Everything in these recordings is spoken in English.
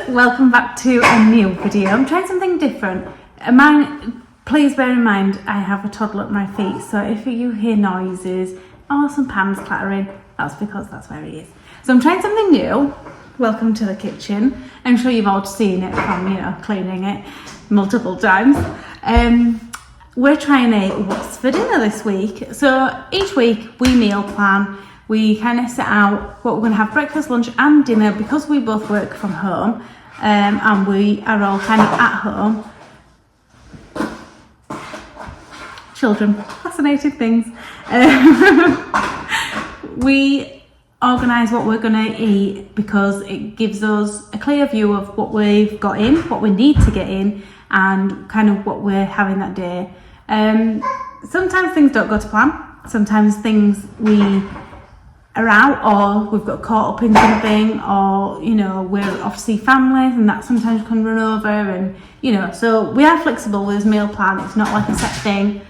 welcome back to a new video. I'm trying something different. Please bear in mind I have a toddler at my feet, so if you hear noises or some pans clattering, that's because that's where he is. So I'm trying something new. Welcome to the kitchen. I'm sure you've all seen it from, cleaning it multiple times. We're trying a what's for dinner this week. So each week we meal plan. We kind of set out what we're going to have breakfast, lunch and dinner because we both work from home and we are all kind of at home. Children, fascinating things. We organise what we're going to eat because it gives us a clear view of what we've got in, what we need to get in, and kind of what we're having that day. Sometimes things don't go to plan. Sometimes things we are out, or we've got caught up in something, or we're off to see family and that sometimes can run over, and so we are flexible with this meal plan. It's not like a set thing,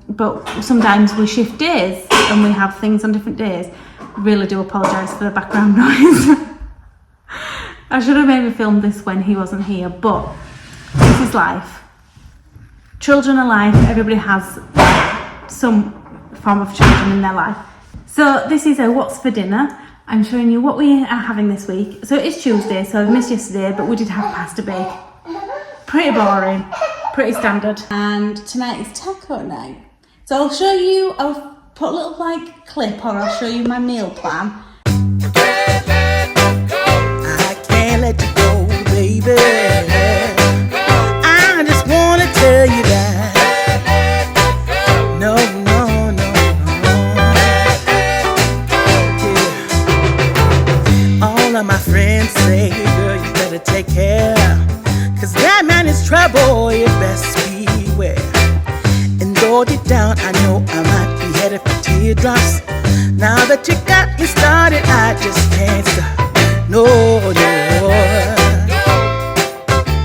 but sometimes we shift days and we have things on different days. Really do apologise for the background noise. I should have maybe filmed this when he wasn't here, but this is life. Children are life. Everybody has some form of children in their life. So this is a what's for dinner. I'm showing you what we are having this week. So it's Tuesday, so I missed yesterday, but we did have pasta bake. Pretty boring, pretty standard. And tonight is taco night. So I'll put a little clip, or I'll show you my meal plan. I can't let you go, baby. I just wanna tell you that. No. All of my friends say, girl, you better take care, 'cause that man is trouble, you best beware. And though deep down I know I might be headed for teardrops, now that you got me started, I just can't stop. No.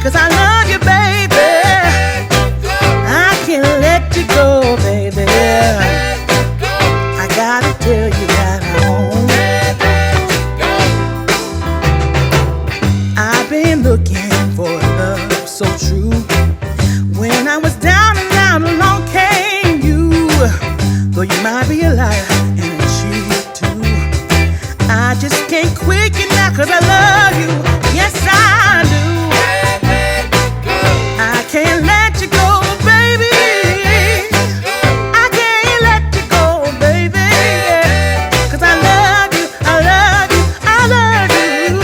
'Cause I love you, baby. I can't let you go, baby. I gotta tell you that I won't. I've been looking for love so true. When I was down and out, along came you. Though you might be a liar and a cheat too, I just can't quit you now 'cause I love you. Yes, I do. I can't let you go, baby. I can't let you go, baby. 'Cause I love you, I love you, I love you.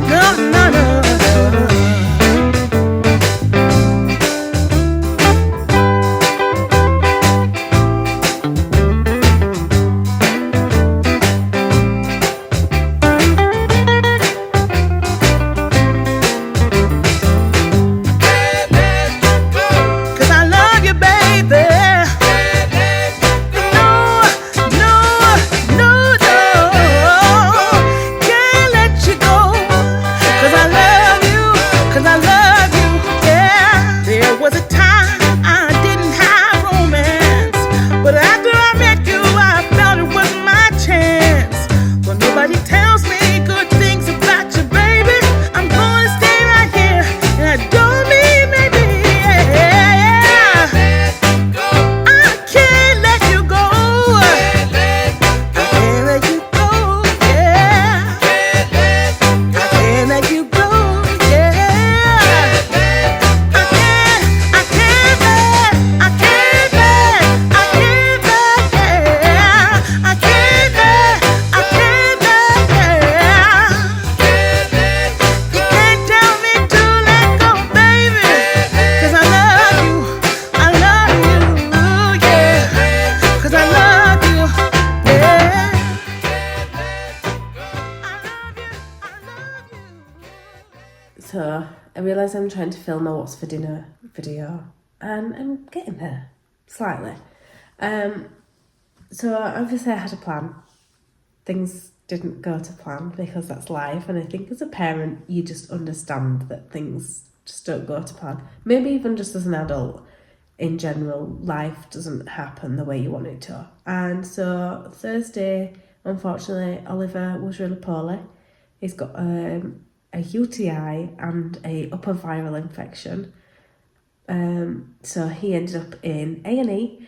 No. So I realise I'm trying to film a what's for dinner video and I'm getting there, slightly. So obviously I had a plan. Things didn't go to plan because that's life, and I think as a parent you just understand that things just don't go to plan. Maybe even just as an adult, in general, life doesn't happen the way you want it to. And so Thursday, unfortunately, Oliver was really poorly. He's got a UTI and a upper viral infection. So he ended up in A&E,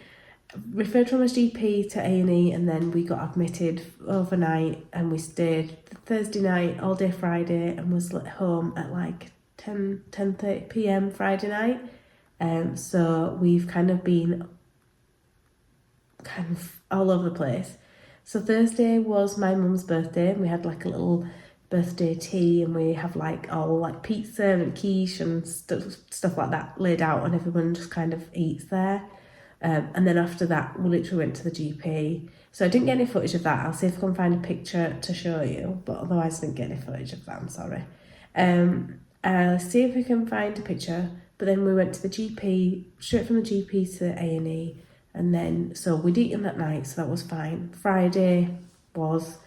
referred from his GP to A&E, and then we got admitted overnight, and we stayed Thursday night all day Friday and was at home at like 10:30 p.m. Friday night. So we've kind of been kind of all over the place. So Thursday was my mum's birthday, and we had like a little birthday tea, and we have like all like pizza and quiche and stuff like that laid out, and everyone just kind of eats there. And then after that, we literally went to the GP. So I didn't get any footage of that. I'll see if I can find a picture to show you, but otherwise I didn't get any footage of that, I'm sorry. I'll see if we can find a picture. But then we went to the GP, straight from the GP to A&E, and then, so we'd eaten that night, so that was fine. Friday was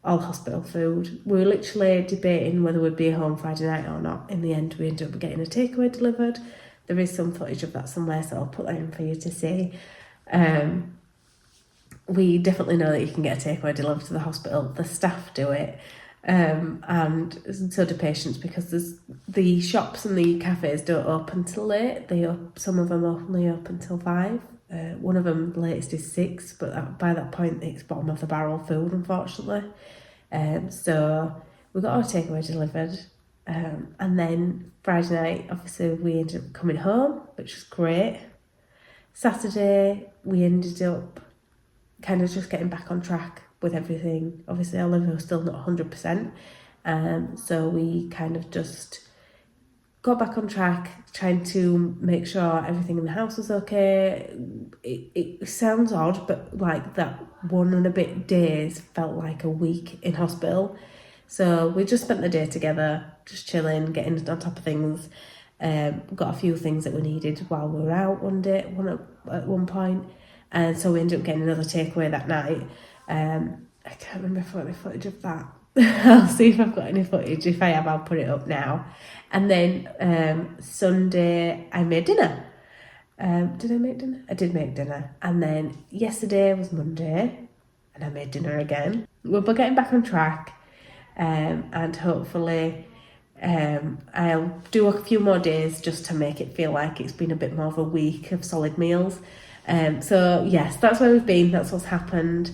all hospital food. We were literally debating whether we'd be home Friday night or not. In the end, we ended up getting a takeaway delivered. There is some footage of that somewhere, so I'll put that in for you to see. We definitely know that you can get a takeaway delivered to the hospital. The staff do it, and so do patients, because the shops and the cafes don't open till late. Some of them only open till 5. One of them latest is 6, but by that point it's bottom of the barrel food, unfortunately. So we got our takeaway delivered, and then Friday night, obviously, we ended up coming home, which was great. Saturday, we ended up kind of just getting back on track with everything. Obviously, Oliver was still not 100%, so we kind of just got back on track, trying to make sure everything in the house was okay. It sounds odd, but like that 1 and a bit days felt like a week in hospital. So we just spent the day together, just chilling, getting on top of things. Got a few things that we needed while we were out at one point. And so we ended up getting another takeaway that night. I can't remember if I've got any footage of that. I'll see if I've got any footage. If I have, I'll put it up now. And then Sunday, I made dinner. Did I make dinner? I did make dinner. And then yesterday was Monday, and I made dinner again. We're getting back on track, and hopefully I'll do a few more days just to make it feel like it's been a bit more of a week of solid meals. So yes, that's where we've been, that's what's happened.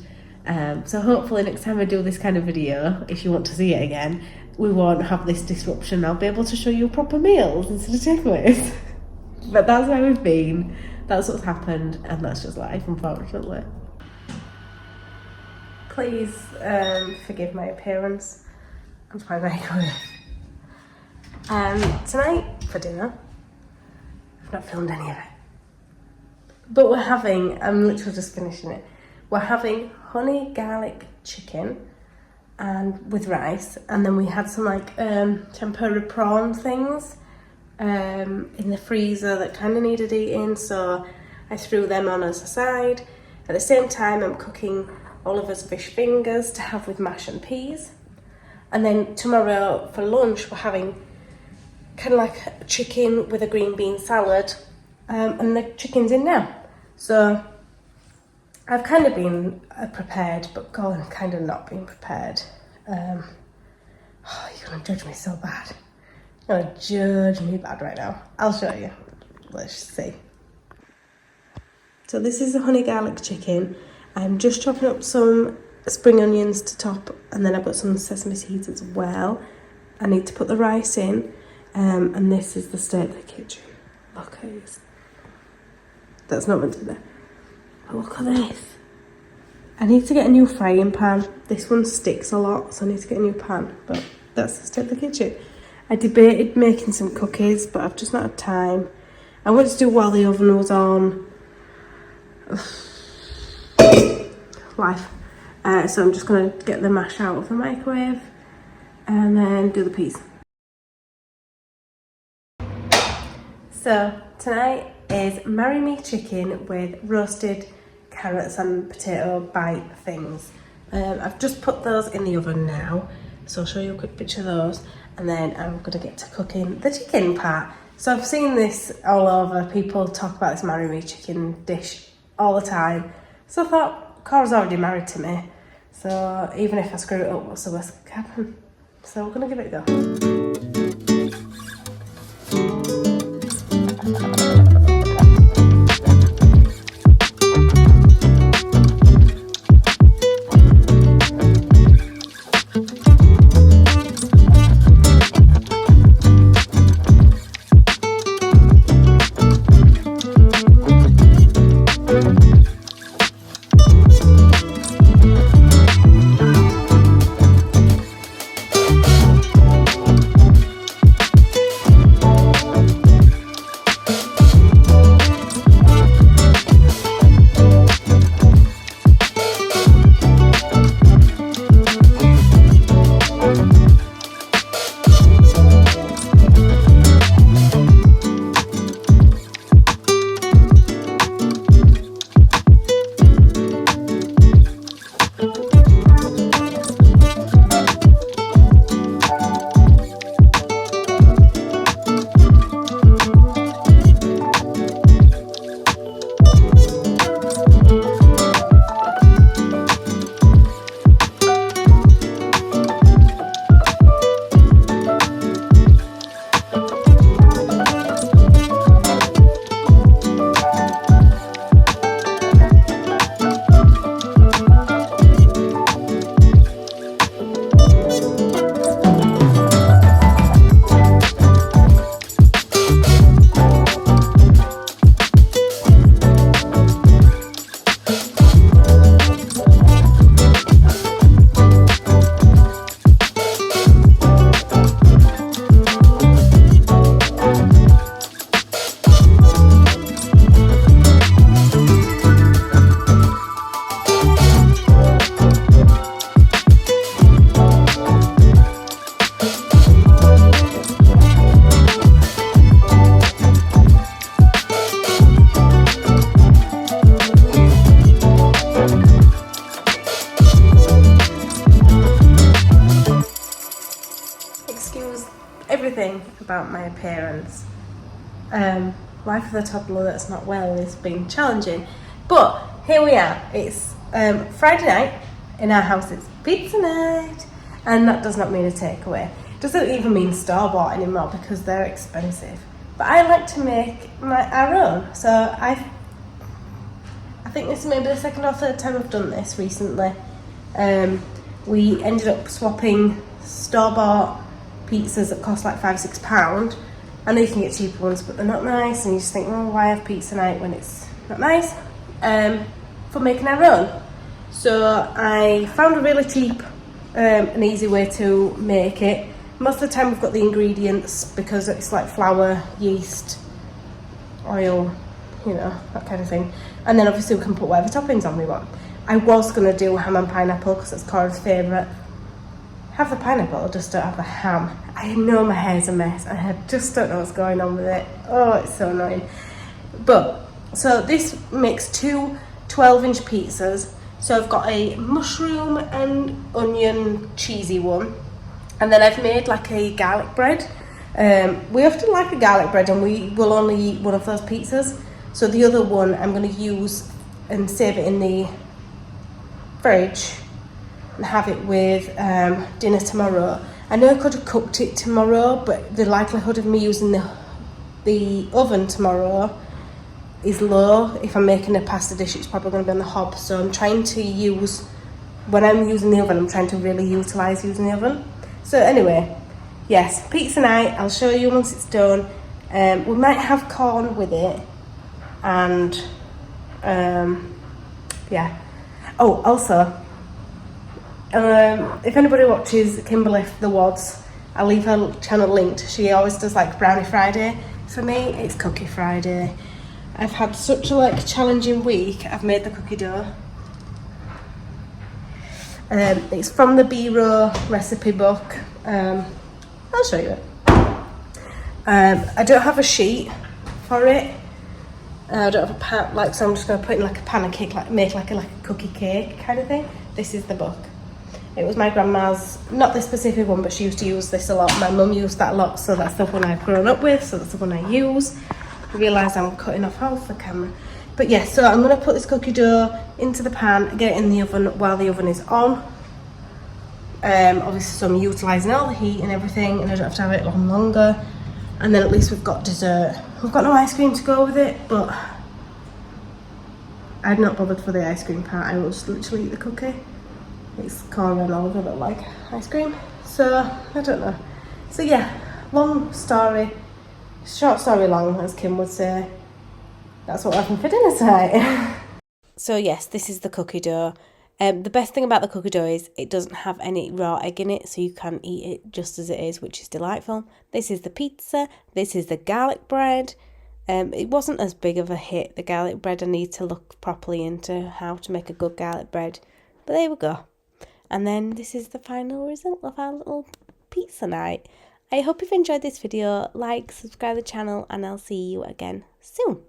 So hopefully next time I do this kind of video, if you want to see it again, we won't have this disruption. I'll be able to show you proper meals instead of takeaways. But that's where we've been, that's what's happened, and that's just life, unfortunately. Please forgive my appearance and my microwave. Tonight for dinner, I've not filmed any of it, but I'm literally just finishing it. We're having honey garlic chicken and with rice, and then we had some like tempura prawn things in the freezer that kind of needed eating, so I threw them on as a side. At the same time, I'm cooking Oliver's fish fingers to have with mash and peas, and then tomorrow for lunch we're having kind of like chicken with a green bean salad, and the chicken's in now. So I've kind of been prepared, but Colin kind of not been prepared. You're gonna judge me so bad. You're gonna judge me bad right now. I'll show you. Let's see. So this is the honey garlic chicken. I'm just chopping up some spring onions to top, and then I've got some sesame seeds as well. I need to put the rice in, and this is the state of the kitchen. Look at this. That's not meant to be there. But look at this. I need to get a new frying pan. This one sticks a lot, so I need to get a new pan. But that's the state of the kitchen. I debated making some cookies, but I've just not had time. I wanted to do while the oven was on. Life. So I'm just going to get the mash out of the microwave and then do the peas. So tonight is marry me chicken with roasted carrots and potato bite things. I've just put those in the oven now, so I'll show you a quick picture of those, and then I'm going to get to cooking the chicken part. So I've seen this all over, people talk about this marry me chicken dish all the time, so I thought, Cora's already married to me, so even if I screw it up, what's the worst that can happen? So we're gonna give it a go. Excuse everything about my appearance. Life of a toddler that's not well is being challenging, but here we are. It's Friday night. In our house it's pizza night, and that does not mean a takeaway. It doesn't even mean store-bought anymore because they're expensive, but I like to make our own. So I think this is maybe the second or third time I've done this recently. We ended up swapping store-bought pizzas that cost like £5-6. I know you can get cheaper ones, but they're not nice, and you just think, well, why have pizza night when it's not nice? For making our own. So I found a really cheap and easy way to make it. Most of the time we've got the ingredients because it's like flour, yeast, oil, you know, that kind of thing. And then obviously we can put whatever toppings on we want. I was going to do ham and pineapple because that's Cora's favourite. Have the pineapple, just don't have the ham. I know my hair's a mess and I just don't know what's going on with it. Oh, it's so annoying. But, so this makes two 12-inch pizzas. So I've got a mushroom and onion cheesy one. And then I've made like a garlic bread. We often like a garlic bread and we will only eat one of those pizzas. So the other one I'm going to use and save it in the fridge and have it with dinner tomorrow. I know I could have cooked it tomorrow, but the likelihood of me using the oven tomorrow is low. If I'm making a pasta dish, it's probably going to be on the hob. So I'm trying to use, when I'm using the oven, I'm trying to really utilise using the oven. So anyway, yes, pizza night, I'll show you once it's done. We might have corn with it, and yeah. Oh, also, if anybody watches Kimberly the Wads, I'll leave her channel linked. She always does like Brownie Friday. For me, it's Cookie Friday. I've had such a challenging week. I've made the cookie dough. It's from the B-Row recipe book. I'll show you it. I don't have a sheet for it. I don't have a pan, so I'm just going to put it in like a pan and cake, make like a cookie cake kind of thing. This is the book. It was my grandma's, not this specific one, but she used to use this a lot. My mum used that a lot, so that's the one I've grown up with, so that's the one I use. I realise I'm cutting off half the camera. But yeah, so I'm going to put this cookie dough into the pan, get it in the oven while the oven is on. Obviously, so I'm utilising all the heat and everything, and I don't have to have it on longer. And then at least we've got dessert. We've got no ice cream to go with it, but I'd not bothered for the ice cream part. I will just literally eat the cookie. It's corn and olive, I don't like ice cream, so I don't know. So yeah, long story, short story long, as Kim would say. That's what we're having for dinner tonight. So yes, this is the cookie dough. The best thing about the cookie dough is it doesn't have any raw egg in it, so you can eat it just as it is, which is delightful. This is the pizza. This is the garlic bread. It wasn't as big of a hit, the garlic bread. I need to look properly into how to make a good garlic bread. But there we go. And then this is the final result of our little pizza night. I hope you've enjoyed this video. Like, subscribe to the channel, and I'll see you again soon.